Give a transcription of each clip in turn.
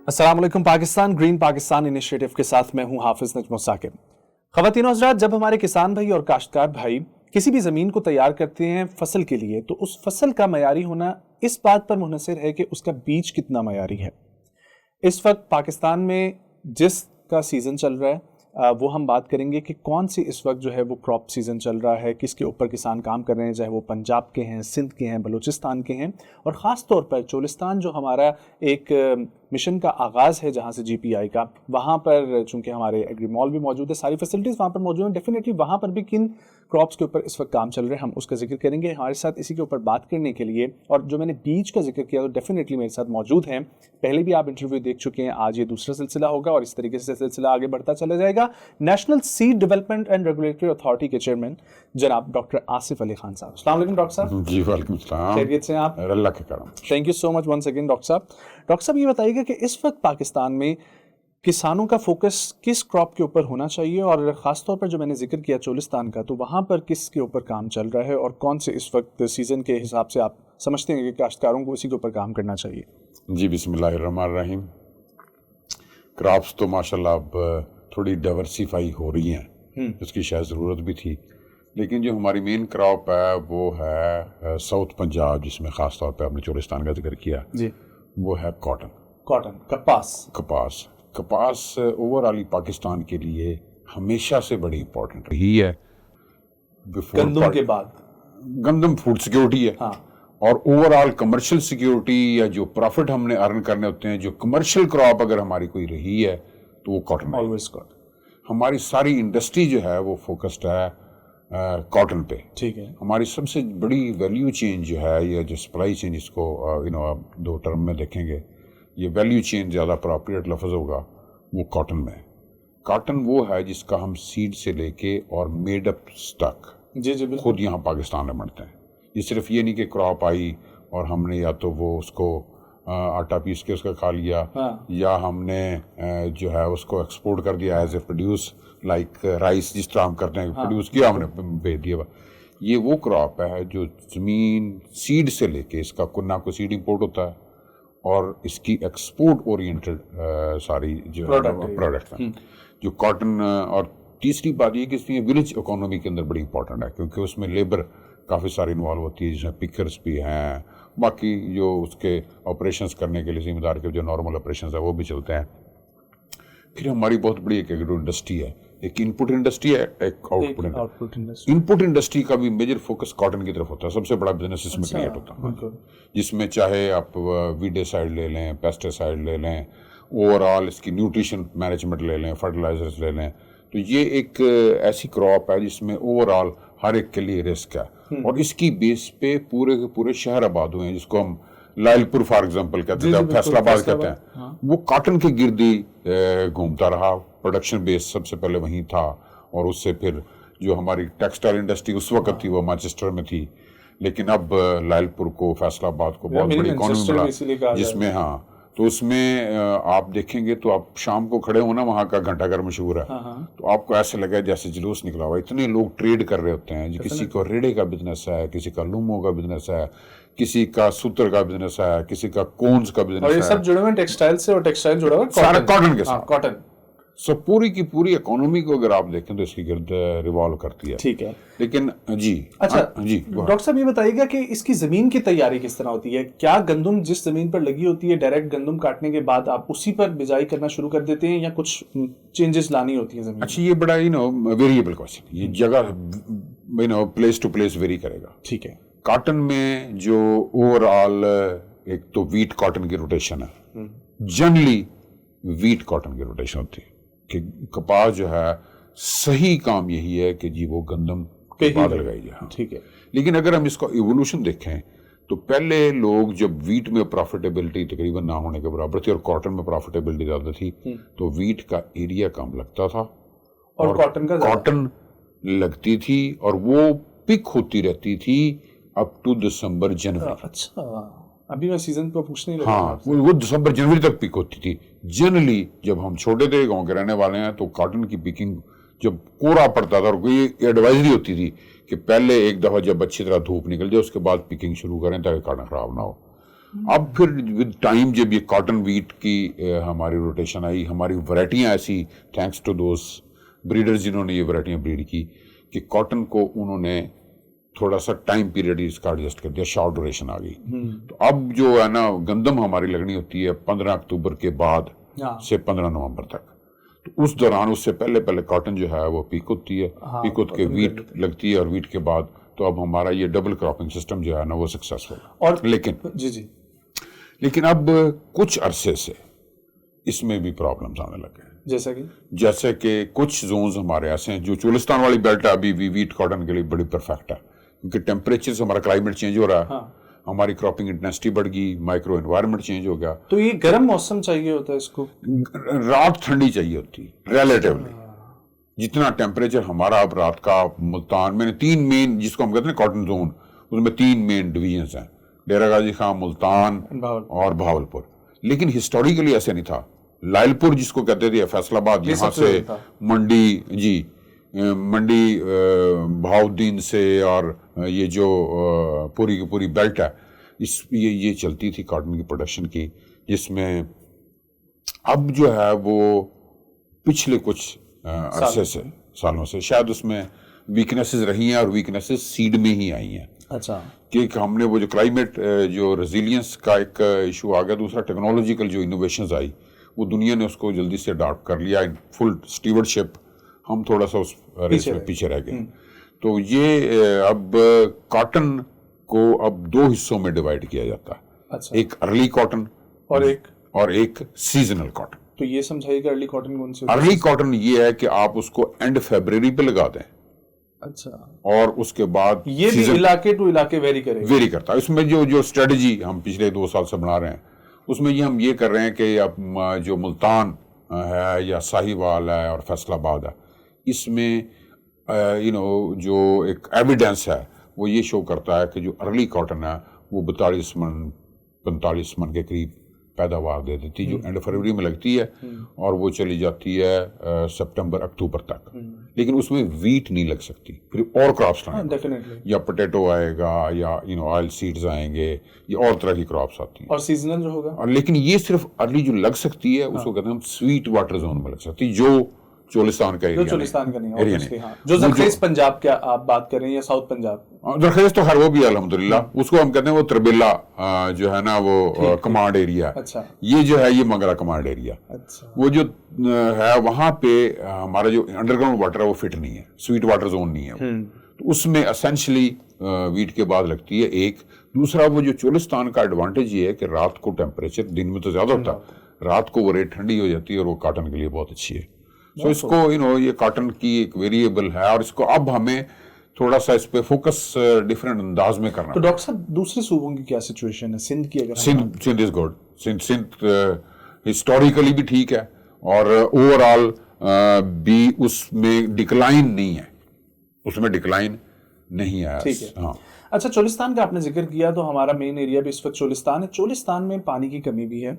अस्सलाम वालेकुम Pakistan, green Pakistan initiative के साथ मैं हूं हाफिज नजम साकिब। ख़वातीन हज़रात, जब हमारे किसान भाई और काश्तकार भाई किसी भी ज़मीन को तैयार करते हैं फसल के लिए, तो उस फसल का मयारी होना इस बात पर मुनहसर है कि उसका बीज कितना मयारी है। इस वक्त पाकिस्तान में जिसका सीज़न चल रहा है वो हम बात करेंगे कि कौन सी इस वक्त जो है वो क्रॉप सीज़न चल रहा है, किसके ऊपर किसान काम कर रहे हैं, चाहे वो पंजाब के हैं, सिंध के हैं, बलूचिस्तान के हैं, और ख़ास तौर पर चोलिस्तान जो हमारा एक मिशन का आगाज़ है जहाँ से GPI का, वहाँ पर चूँकि हमारे एग्री मॉल भी मौजूद है, सारी फैसिलिटीज़ वहाँ पर मौजूद हैं। डेफिनेटली वहाँ पर भी किन क्रॉप्स के ऊपर इस वक्त काम चल रहे हैं हम उसका जिक्र करेंगे। हमारे साथ इसी के ऊपर बात करने के लिए, और जो मैंने बीज का जिक्र किया तो डेफिनेटली मेरे साथ मौजूद हैं, पहले भी आप इंटरव्यू देख चुके हैं, आज ये दूसरा सिलसिला होगा और इस तरीके से सिलसिला आगे बढ़ता चला जाएगा। National seed development and regulatory authority के चेयरमैन जनाब डॉक्टर आसिफ अली खान साहब। अस्सलाम वालेकुम डॉक्टर साहब। जी वालेकुम सलाम। खैरियत से हैं आप? अल्लाह के करम। Thank you so much once again doctor साहब। डॉक्टर साहब, ये बताइएगा कि इस वक्त पाकिस्तान में किसानों का फोकस किस क्रॉप के ऊपर होना चाहिए, और ख़ास तौर पर जो मैंने जिक्र किया चोलिस्तान का, तो वहाँ पर किस के ऊपर काम चल रहा है और कौन से इस वक्त सीज़न के हिसाब से आप समझते हैं कि काश्तकारों को इसी के ऊपर काम करना चाहिए? जी बिस्मिल्लाहिर्रहमानिर्रहीम। क्रॉप्स तो माशाल्लाह अब थोड़ी डाइवर्सिफाई हो रही हैं, उसकी शायद ज़रूरत भी थी, लेकिन जो हमारी मेन क्रॉप है वो है साउथ पंजाब, जिसमें ख़ास तौर पर आपने चोलिस्तान का जिक्र किया जी, वो है कॉटन, कपास ओवरऑल पाकिस्तान के लिए हमेशा से बड़ी इंपॉर्टेंट रही है। गंदम के बाद गंदम फूड सिक्योरिटी है, हाँ, और ओवरऑल कमर्शियल सिक्योरिटी या जो प्रॉफिट हमने अर्न करने होते हैं, जो कमर्शियल क्रॉप अगर हमारी कोई रही है तो वो कॉटन है। Always cotton. हमारी सारी इंडस्ट्री जो है वो फोकस्ड है कॉटन पे। ठीक है। हमारी सबसे बड़ी वैल्यू चेन जो है, या जो सप्लाई चेन, इसको आप दो टर्म में देखेंगे, ये वैल्यू चेन ज़्यादा अप्रोप्रिएट लफ्ज़ होगा, वो कॉटन में। कॉटन वो है जिसका हम सीड से लेके और मेड अप स्टॉक जी खुद यहाँ पाकिस्तान में बनते हैं। ये सिर्फ ये नहीं कि क्रॉप आई और हमने या तो वो उसको आटा पीस के उसका खा लिया, हाँ, या हमने जो है उसको एक्सपोर्ट कर दिया as a produce, like rice जिस तरह हम करते हैं, हाँ, प्रोड्यूस किया हमने भेज दिया। ये वो क्रॉप है जो ज़मीन सीड से लेके, इसका कुन्ना को सीड इंपोर्ट होता है और इसकी एक्सपोर्ट ओरिएंटेड सारी जो प्रोडक्ट हैं जो कॉटन। और तीसरी बात ये कि इसमें विलेज इकोनॉमी के अंदर बड़ी इंपॉर्टेंट है, क्योंकि उसमें लेबर काफ़ी सारी इन्वॉल्व होती है, जिसमें पिकर्स भी हैं, बाकी जो उसके ऑपरेशंस करने के लिए जिम्मेदार के जो नॉर्मल ऑपरेशंस है वो भी चलते हैं। फिर हमारी बहुत बड़ी एक एग्रो इंडस्ट्री है, एक इनपुट इंडस्ट्री है, एक आउटपुट इंडस्ट्री। इनपुट इंडस्ट्री का भी मेजर फोकस कॉटन की तरफ होता है, सबसे बड़ा बिजनेस इसमें क्रिएट होता है, जिसमें चाहे आप वीडिसाइड ले लें, पेस्टिसाइड ले लें, ओवरऑल इसकी न्यूट्रिशन मैनेजमेंट ले लें, फर्टिलाइजर्स ले लें, तो ये एक ऐसी क्रॉप है जिसमें ओवरऑल हर एक के लिए रिस्क है, और इसकी बेस पे पूरे के पूरे शहर आबाद हुए हैं, जिसको हम लाइलपुर फॉर एग्जांपल कहते हैं, फैसलाबाद कहते हैं, हाँ, वो कॉटन के गिर्दी घूमता रहा। प्रोडक्शन बेस सबसे पहले वहीं था, और उससे फिर जो हमारी टेक्सटाइल इंडस्ट्री उस वक्त थी वो मैनचेस्टर में थी, लेकिन अब लाइलपुर को, फैसलाबाद को बहुत बड़ी इकोनॉमी मिला, जिसमें हाँ, तो उसमें आप देखेंगे तो आप शाम को खड़े हो ना, वहाँ का घंटा घर मशहूर है, तो आपको ऐसे लगा जैसे जुलूस निकला हुआ। इतने लोग ट्रेड कर रहे होते हैं, किसी को रेड़े का बिजनेस है, किसी का लूमों का बिजनेस है, किसी का सूत्र का बिजनेस है, किसी का कोन्स का बिजनेस है, और ये सब जुड़े हुए टेक्सटाइल से, और टेक्सटाइल जुड़ा हुआ सारा कॉटन के साथ। कॉटन सो पूरी की पूरी इकोनॉमी को अगर आप देखें तो इसकी गिर्द रिवॉल्व करती है। ठीक है, लेकिन जी अच्छा जी डॉक्टर साहब, ये बताइएगा कि इसकी जमीन की तैयारी किस तरह होती है? क्या गंदम जिस जमीन पर लगी होती है, डायरेक्ट गंदम काटने के बाद आप उसी पर बिजाई करना शुरू कर देते हैं, या कुछ चेंजेस लानी होती है जमीन? अच्छा, ये बड़ा वेरिएबल क्वेश्चन, ये जगह प्लेस टू प्लेस वेरी करेगा। ठीक है। कॉटन में जो ओवरऑल एक तो वीट कॉटन की रोटेशन है, जनरली वीट कॉटन की रोटेशन होती है कि कपास जो है सही काम यही है कि जी वो गंदम के बाद लगाई जाए। ठीक है। लेकिन अगर हम इसका इवोल्यूशन देखें तो पहले लोग जब वीट में प्रॉफिटेबिलिटी तकरीबन ना होने के बराबर थी और कॉटन में प्रॉफिटेबिलिटी ज्यादा थी, तो वीट का एरिया कम लगता था और कॉटन लगती थी, और वो पिक होती रहती थी अप टू दिसंबर जनवरी। अच्छा, अभी मैं सीजन को पूछने लगा। हाँ, वो दिसंबर जनवरी तक पिक होती थी जनरली। जब हम छोटे थे, गांव के रहने वाले हैं, तो कॉटन की पिकिंग जब कोहरा पड़ता था और कोई एडवाइजरी होती थी कि पहले एक दफा जब अच्छी तरह धूप निकल जाए उसके बाद पिकिंग शुरू करें ताकि कॉटन खराब ना हो। اب پھر ود ٹائم جب یہ کاٹن ویٹ کی ہماری روٹیشن آئی, ہماری ورائٹیاں ایسی, تھینکس ٹو دوز بریڈرز جنہوں نے یہ ورائٹیاں بریڈ کی, کہ کاٹن کو انہوں نے تھوڑا سا ٹائم پیریڈ اس کا ایڈجسٹ کر دیا, شارٹ ڈوریشن آ گئی. تو اب جو ہے نا گندم ہماری لگنی ہوتی ہے 15 اکتوبر کے بعد سے 15 نومبر تک, تو اس دوران اس سے پہلے کاٹن جو ہے وہ پیک ہوتی ہے, پیک ہوت کے ویٹ لگتی ہے, اور ویٹ کے بعد تو اب ہمارا یہ ڈبل کراپنگ سسٹم جو ہے نا وہ سکسیسفل. اور لیکن اب کچھ عرصے سے اس میں بھی پرابلمز آنے لگے ہیں, جیسے کہ کچھ زونز ہمارے ایسے ہیں جو چولستان والی بیلٹ ہے ابھی بھی ویٹ کاٹن کے لیے بڑی پرفیکٹ ہے, کیونکہ ٹیمپریچر سے ہمارا کلائمیٹ چینج ہو رہا ہے, ہماری کراپنگ انٹینسٹی بڑھ گئی, مائکرو انوائرمنٹ چینج ہو گیا. تو یہ گرم موسم چاہیے ہوتا ہے اس کو, رات ٹھنڈی چاہیے ہوتی ریلیٹیولی. جتنا ٹیمپریچر ہمارا اب رات کا ملتان میں 3 مین جس کو ہم کہتے ہیں کاٹن زون, اس میں 3 مین ڈویژنز ہیں, ڈیرہ غازی خان, ملتان اور بہاولپور. لیکن ہسٹوریکلی ایسے نہیں تھا. لائل پور جس کو کہتے تھے, فیصل آباد, یہاں سے منڈی منڈی بہاؤدین سے, اور یہ جو پوری کی پوری بیلٹ ہے یہ چلتی تھی کاٹن کی پروڈکشن کی, جس میں اب جو ہے وہ پچھلے کچھ عرصے سے سالوں سے شاید اس میں ویکنیسز رہی ہیں, اور ویکنیسز سیڈ میں ہی آئی ہیں. اچھا, کہ ہم نے وہ جو کلائمیٹ جو ریزیلینس کا ایک ایشو آ گیا, دوسرا ٹیکنالوجیکل جو انوویشنز آئی وہ دنیا نے اس کو جلدی سے اڈاپٹ کر لیا, فل اسٹیورڈشپ. ہم تھوڑا سا اس ریس میں پیچھے رہ گئے. تو یہ اب کاٹن کو اب 2 حصوں میں ڈیوائڈ کیا جاتا ہے, ایک ارلی کاٹن اور ایک سیزنل کاٹن. تو یہ سمجھائیے کہ ارلی کاٹن کون سی؟ ارلی کاٹن یہ ہے کہ آپ اس کو اینڈ فیبرری پہ لگا دیں. اچھا, اور اس کے بعد یہ بھی علاقے ٹو علاقے ویری کرتا ہے. اس میں جو اسٹریٹجی ہم پچھلے 2 سال سے بنا رہے ہیں, اس میں ہم یہ کر رہے ہیں کہ جو ملتان ہے یا ساہیوال ہے اور فیصل آباد ہے, اس میں جو ایک ایویڈنس ہے وہ یہ شو کرتا ہے کہ جو ارلی کاٹن ہے وہ 42 من 45 من کے قریب پیداوار دے دیتی, جو اینڈ فروری میں لگتی ہے, اور وہ چلی جاتی ہے سپٹمبر اکتوبر تک. لیکن اس میں ویٹ نہیں لگ سکتی, پھر اور کراپس آئیں, یا پوٹیٹو آئے گا, یا آئل سیڈز آئیں گے, یا اور طرح کی کراپس آتی ہیں. اور سیزنل جو ہوگا, لیکن یہ صرف ارلی جو لگ سکتی ہے اس کو کہتے ہیں ہم سویٹ واٹر زون میں لگ سکتی, جو چولستان کا ایریا نہیں, جو زرخیز پنجاب کیا آپ بات کر رہے ہیں, یا ساؤتھ پنجاب. زرخیز تو خیر وہ بھی الحمدللہ, اس کو ہم کہتے ہیں وہ تربیلا جو ہے نا وہ کمانڈ ایریا. یہ جو ہے یہ منگرا کمانڈ ایریا. وہ جو ہے وہاں پہ ہمارا جو انڈر گراؤنڈ واٹر ہے وہ فٹ نہیں ہے, سویٹ واٹر زون نہیں ہے. تو اس میں اسینشلی ویٹ کے بعد لگتی ہے ایک. دوسرا وہ جو چولستان کا ایڈوانٹیج یہ ہے کہ رات کو ٹیمپریچر دن میں تو زیادہ ہوتا ہے, رات کو وہ ریٹ ٹھنڈی ہو جاتی ہے, اور وہ کاٹن کے لیے بہت اچھی ہے. سو اس کو یہ کاٹن کی ایک ویریبل ہے, اور اس کو اب ہمیں تھوڑا سا اس پہ فوکس ڈیفرنٹ انداز میں کرنا. تو ڈاکٹر صاحب دوسرے صوبوں کی کیا سچویشن ہے؟ سندھ کی اگر Sindh is good, Sindh historically بھی ٹھیک ہے, اور اوور آل بھی اس میں ڈکلائن نہیں ہے, اس میں ڈکلائن نہیں ہے. ٹھیک ہے. ہاں اچھا, چولستان کا آپ نے ذکر کیا, تو ہمارا مین ایریا بھی اس وقت چولستان ہے. چولستان میں پانی کی کمی بھی ہے,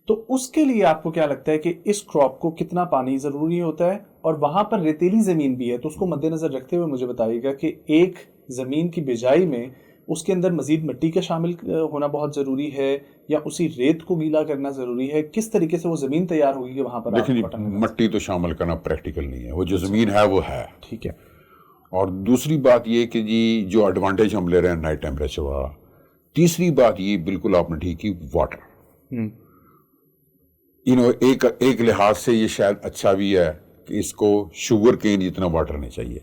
تو اس کے لیے آپ کو کیا لگتا ہے کہ اس کراپ کو کتنا پانی ضروری ہوتا ہے؟ اور وہاں پر ریتیلی زمین بھی ہے, تو اس کو مد نظر رکھتے ہوئے مجھے بتائیے گا کہ ایک زمین کی بجائی میں اس کے اندر مزید مٹی کا شامل ہونا بہت ضروری ہے, یا اسی ریت کو گیلا کرنا ضروری ہے؟ کس طریقے سے وہ زمین تیار ہوگی کہ وہاں پر مٹی تو شامل کرنا پریکٹیکل نہیں ہے, وہ جو زمین ہے وہ ہے. ٹھیک ہے. اور دوسری بات یہ کہ جی جو ایڈوانٹیج ہم لے رہے ہیں نائٹ ٹیمپریچر والا. تیسری بات یہ بالکل آپ نے ٹھیک کی, واٹر. ایک لحاظ سے یہ شاید اچھا بھی ہے کہ اس کو شوگر کین جتنا واٹر نہیں چاہیے.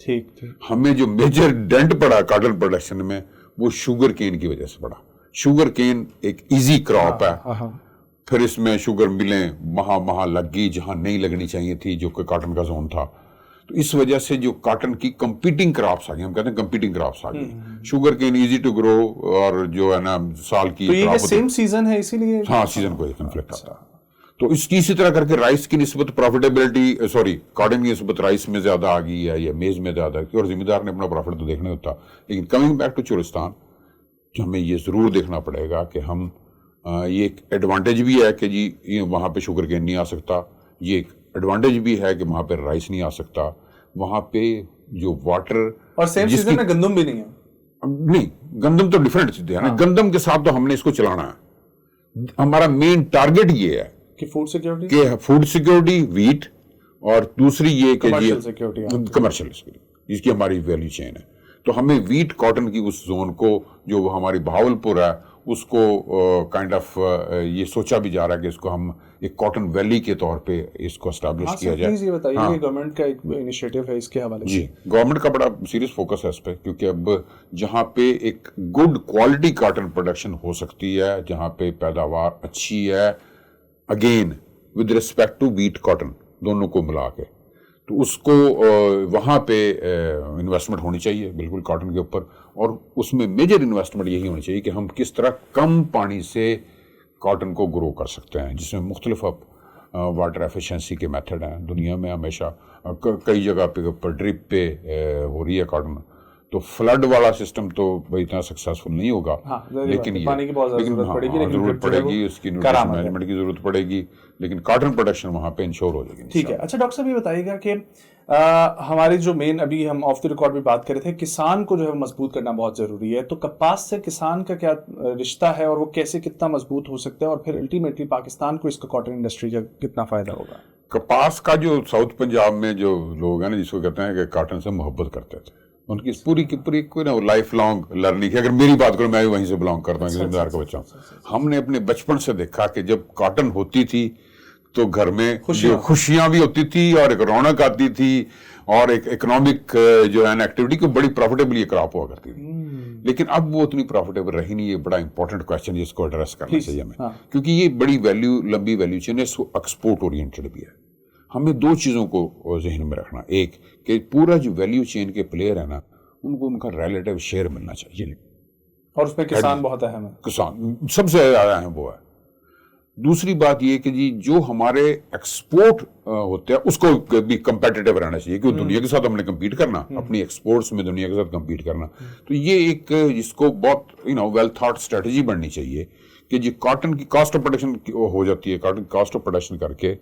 ٹھیک. ہمیں جو میجر ڈینٹ پڑا کاٹن پروڈکشن میں وہ شوگر کین کی وجہ سے پڑا. شوگر کین ایک ایزی کراپ ہے, پھر اس میں شوگر ملیں وہاں لگ گئی جہاں نہیں لگنی چاہیے تھی, جو کہ کاٹن کا زون تھا. تو اس وجہ سے جو کاٹن کی کمپیٹنگ کراپس آ گئی, ہم کہتے ہیں کمپیٹنگ کراپس آ گئی. Sugarcane easy to grow, اور جو ہے نا سال کی سیم سیزن ہے اسی لیے, ہاں سیزن کو کنفلکٹ آتا ہے. تو اسی طرح کر کے رائس کی نسبت پروفیٹیبلٹی کاٹن کی نسبت رائس میں زیادہ آ گئی ہے, یا میز میں زیادہ, اور ذمہ دار نے اپنا پروفٹ تو دیکھنا ہوتا. لیکن کمنگ بیک ٹو چولستان, جو ہمیں یہ ضرور دیکھنا پڑے گا کہ ہم یہ ایک ایڈوانٹیج بھی ہے کہ جی وہاں پہ شوگر کین نہیں آ سکتا, یہ ایک ایڈوانٹیج بھی ہے کہ وہاں پہ رائس نہیں آ سکتا, وہاں پہ جو واٹر, اور سیم سیزن میں گندم بھی نہیں ہے. नहीं, गंदम तो डिफरेंट चीजें है ना, गंदम के साथ तो हमने इसको चलाना है, हमारा मेन टारगेट ये है कि फूड सिक्योरिटी, कि फूड सिक्योरिटी वीट, और दूसरी ये कि कमर्शियल सिक्योरिटी, कमर्शियल सिक्योरिटी, इसकी हमारी वैल्यू चेन है। तो हमें वीट कॉटन की उस जोन को, जो हमारी बहावलपुर है, उसको काइंड ऑफ ये सोचा भी जा रहा है कि इसको हम एक कॉटन वैली के तौर पे इसको एस्टैब्लिश किया जाए। प्लीज ये बताइए, गवर्नमेंट का एक इनिशिएटिव है इसके हवाले से। जी, गवर्नमेंट का बड़ा सीरियस फोकस है इस पे, क्योंकि अब जहाँ पे एक गुड क्वालिटी कॉटन प्रोडक्शन हो सकती है, जहाँ पे पैदावार अच्छी है, again with respect to wheat cotton दोनों को मिला के, तो उसको वहाँ पे इन्वेस्टमेंट होनी चाहिए बिल्कुल कॉटन के ऊपर, और उसमें मेजर इन्वेस्टमेंट यही होनी चाहिए कि हम किस तरह कम पानी से कॉटन को ग्रो कर सकते हैं, जिसमें मुख्तलिफ वाटर एफिशिएंसी के मेथड हैं। दुनिया में हमेशा कई जगह पे ड्रिप पे हो रही है कॉटन, तो फ्लड वाला सिस्टम तो भाई इतना सक्सेसफुल नहीं होगा, लेकिन ये पानी की बहुत जरूरत पड़ेगी, उसकी न्यूट्रिशन मैनेजमेंट की जरूरत पड़ेगी, लेकिन कॉटन प्रोडक्शन वहाँ पे इंश्योर हो जाएगी। ठीक है। अच्छा डॉक्टर साहब, ये बताइएगा कि हमारी जो मेन, अभी हम ऑफ द रिकॉर्ड भी बात कर रहे थे, किसान को जो है मजबूत करना बहुत जरूरी है, तो कपास से किसान का क्या रिश्ता है, और वो कैसे कितना मजबूत हो सकता है, और फिर अल्टीमेटली पाकिस्तान को इसका कॉटन इंडस्ट्री का कितना फायदा होगा? कपास का जो साउथ पंजाब में जो लोग हैं ना, जिसको कहते हैं कि कॉटन से मोहब्बत करते थे, उनकी पूरी की पूरी कोई ना लाइफ लॉन्ग लर्निंग है। अगर मेरी बात करूं, मैं भी वहीं से बिलोंग करता हूँ, जिम्मेदार का बच्चा हूँ। हमने अपने बचपन से देखा कि जब कॉटन होती थी तो घर में खुशियां भी होती थी, और एक रौनक आती थी, और एक इकोनॉमिक जो है ना एक्टिविटी को बड़ी प्रॉफिटेबल ये क्रॉप हुआ करती थी। लेकिन अब वो उतनी प्रॉफिटेबल रही नहीं। ये बड़ा इंपॉर्टेंट क्वेश्चन है, इसको एड्रेस करना चाहिए हमें, क्योंकि ये बड़ी वैल्यू, लंबी वैल्यू चेन है, एक्सपोर्ट ओरिएंटेड भी है। हमें दो चीजों को जहन में रखना, एक कि पूरा जो वैल्यू चेन के प्लेयर है ना, उनको उनका रिलेटिव शेयर मिलना चाहिए, और उसमें किसान बहुत अहम है, किसान सबसे ज्यादा अहम वो है। दूसरी बात ये कि जी जो हमारे एक्सपोर्ट होते हैं उसको भी कंपेटिटिव रहना चाहिए, क्योंकि दुनिया के साथ हमने कम्पीट करना, अपनी एक्सपोर्ट्स में दुनिया के साथ कम्पीट करना। तो ये एक जिसको बहुत वेल थॉट स्ट्रेटजी बननी चाहिए कि जी कॉटन की कॉस्ट ऑफ प्रोडक्शन हो जाती है, कॉटन कॉस्ट ऑफ प्रोडक्शन करके